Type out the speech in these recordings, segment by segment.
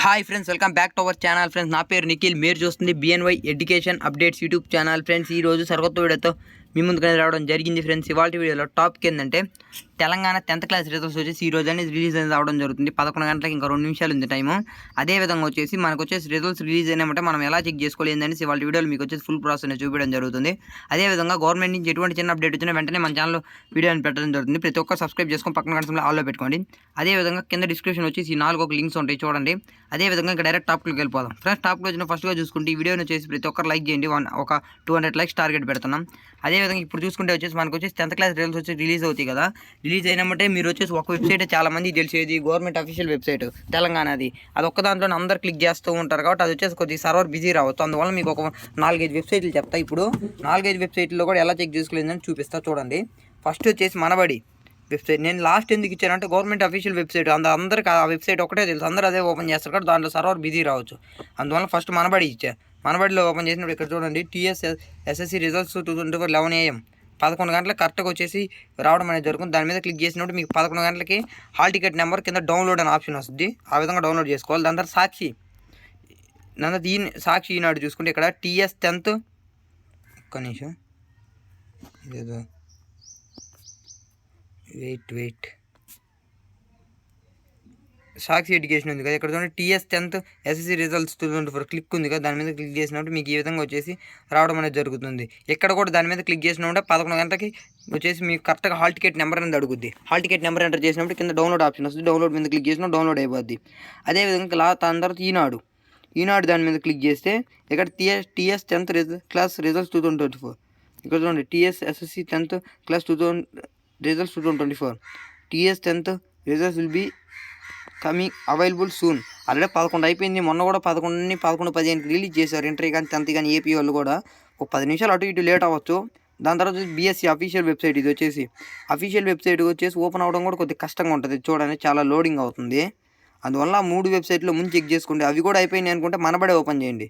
Hi friends, welcome back to our channel friends. నా పేరు నిఖిల్. మీరు చూస్తుంది BNY education updates YouTube channel friends. ఈ రోజు సరికొత్త వీడియోతో మీ ముందుకు రావడం జరిగింది ఫ్రెండ్స్. ఇవాళ వీడియోలో టాపిక్ ఏంటంటే తెలంగాణ 10th క్లాస్ రిజల్ట్స్ వచ్చేసి ఈ రోజు అనేది రిలీజ్ అనేది రావడం జరుగుతుంది. 11 గంటలకు ఇంకా 2 నిమిషాలు ఉంది టైము. అదేవిధంగా వచ్చేసి మనకు వచ్చేసి రిజల్ట్స్ రిలీజ్ అయినామంటే మనం ఎలా చెక్ చేసుకోవాలి ఏంటనేసి ఇవాళ వీడియోలో మీకు వచ్చేసి ఫుల్ ప్రాసెస్ అనేది చూపించడం జరుగుతుంది. అదేవిధంగా గవర్నమెంట్ నుంచి ఎటువంటి చిన్న అప్డేట్ వచ్చినా వెంటనే మన ఛానల్లో వీడియోని పెట్టడం జరుగుతుంది. ప్రతి ఒక్కరు సబ్స్క్రైబ్ చేసుకొని పక్కన గంటలో ఆల్లో పెట్టుకోండి. అదేవిధంగా కింద డిస్క్రిప్షన్ వచ్చేసి ఈ 4 లింక్స్ ఉంటాయి చూడండి. అదేవిధంగా ఇంకా డైరెక్ట్ టాప్కి వెళ్ళిపోదాం ఫ్రెండ్స్. టాప్కి వచ్చిన ఫస్ట్గా చూసుకుంటే ఈ వీడియోని వచ్చేసి ప్రతి ఒక్కరు లైక్ చేయండి. ఒక 200 లైక్స్ టార్గెట్ పెడుతున్నాం. అదేవిధంగా ఇప్పుడు చూసుకుంటే వచ్చేసి మనకు వచ్చేసి 10th క్లాస్ రిజల్ట్స్ వచ్చి రిలీజ్ అవుతాయి కదా. రిలీజ్ అయినామంటే మీరు వచ్చేసి ఒక వెబ్సైట్ చాలా మందికి తెలిసేది గవర్నమెంట్ అఫీషియల్ వెబ్సైట్ తెలంగాణది. అది ఒక్క దాంట్లో అందరు క్లిక్ చేస్తూ ఉంటారు కాబట్టి అది వచ్చేసి కొద్దిగా సర్వర్ బిజీ రావచ్చు. అందువల్ల మీకు ఒక 4-5 వెబ్సైట్లు చెప్తా. ఇప్పుడు 4-5 వెబ్సైట్లో కూడా ఎలా చెక్ చేసుకోలేదని చూపిస్తా చూడండి. ఫస్ట్ వచ్చేసి మనబడి వెబ్సైట్. నేను లాస్ట్ ఎందుకు ఇచ్చానంటే గవర్నమెంట్ అఫీషియల్ వెబ్సైట్ అందరికి ఆ వెబ్సైట్ ఒకటే తెలుసు, అందరూ అదే ఓపెన్ చేస్తారు కాబట్టి దాంట్లో సర్వర్ బిజీ రావచ్చు. అందువల్ల ఫస్ట్ మనబడి ఇచ్చా. మనబడిలో ఓపెన్ చేసినప్పుడు ఇక్కడ చూడండి ఎస్ఎస్సి రిజల్ట్స్ 2024 11 AM 11 గంటలకు కరెక్ట్గా వచ్చేసి రావడం అనేది జరుగుతుంది. దాని మీద క్లిక్ చేసినప్పుడు మీకు 11 గంటలకి హాల్ టికెట్ నెంబర్ కింద డౌన్లోడ్ అనే ఆప్షన్ వస్తుంది. ఆ విధంగా డౌన్లోడ్ చేసుకోవాలి. దాని తర్వాత సాక్షి ఈనాడు చూసుకుంటే ఇక్కడ TS 10th ఒక్క నిమిషం ఇదేదో వెయిట్ సాక్షి ఎడ్యుకేషన్ ఉంది కదా, ఇక్కడ చూడండి TS 10th SSC results 2024 click ఉంది కదా. దాని మీద క్లిక్ చేసినప్పుడు మీకు ఈ విధంగా వచ్చేసి రావడం అనేది జరుగుతుంది. ఇక్కడ కూడా దాని మీద క్లిక్ చేసినప్పుడు 11 గంటలకి వచ్చేసి మీకు కరెక్ట్గా హాల్ టికెట్ నెంబర్ అనేది అడుగుద్ది. హాల్ టికెట్ నెంబర్ ఎంటర్ చేసినప్పుడు కింద డౌన్లోడ్ ఆప్షన్ వస్తుంది. డౌన్లోడ్ మీద క్లిక్ చేసినప్పుడు డౌన్లోడ్ అయిపోద్ది. అదేవిధంగా దాని తర్వాత ఈనాడు దాని మీద క్లిక్ చేస్తే ఇక్కడ TS 10th క్లాస్ రిజల్ట్స్ 2024 ఇక్కడ చూడండి. TS SSC 10th class results 2024 TS 10th results will be coming available soon. Already 11 అయిపోయింది. మొన్న కూడా 11:15 రిలీజ్ చేశారు. ఇంటర్ కానీ 10th కానీ ఏపీ వాళ్ళు కూడా ఒక 10 నిమిషాలు అటు ఇటు లేట్ అవ్వచ్చు. దాని తర్వాత BSc అఫీషియల్ వెబ్సైట్. ఇది వచ్చేసి అఫీషియల్ వెబ్సైట్ వచ్చేసి ఓపెన్ అవ్వడం కూడా కొద్దిగా కష్టంగా ఉంటుంది చూడండి, చాలా లోడింగ్ అవుతుంది. అందువల్ల 3 వెబ్సైట్లో ముందు చెక్ చేసుకోండి. అవి కూడా అయిపోయినాయి అనుకుంటే మనబడే ఓపెన్ చేయండి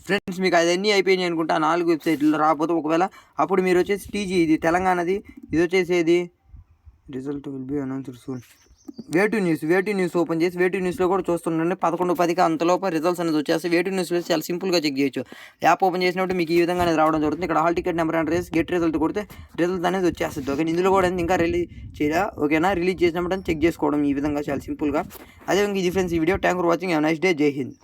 ఫ్రెండ్స్. మీకు అవన్నీ అయిపోయినాయి అనుకుంటే ఆ 4 వెబ్సైట్లో రాకపోతే ఒకవేళ అప్పుడు మీరు వచ్చేసి టీజీ ఇది తెలంగాణది, ఇది వచ్చేసేది result will be announced soon. Way2 news open చేసి వేటు న్యూస్లో కూడా చూస్తుండండి. 11:10కి అంతలోపు రిజల్ట్స్ అనేది వచ్చేసి వేటు న్యూస్లో చాలా సింపుల్గా చెక్ చేయొచ్చు. యాప్ ఓపెన్ చేసినప్పుడు మీకు ఈ విధంగా అనేది రావడం జరుగుతుంది. ఇక్కడ హాల్ టికెట్ నెంబర్ ఎంటర్ చేసి గెట్ రిజల్ట్ కొడితే రిజల్ట్ అనేది వచ్చేస్తుంది. ఓకే, ఇందులో కూడా ఇంకా రిలీజ్ చేయాలా? ఓకేనా, రిలీజ్ చేసినప్పుడు చెక్ చేసుకోవడం ఈ విధంగా చాలా సింపుల్గా. అదేవిధంగా ఇది ఫ్రెండ్స్ ఈ video. Thank for watching. Have nice day. జై హింద్.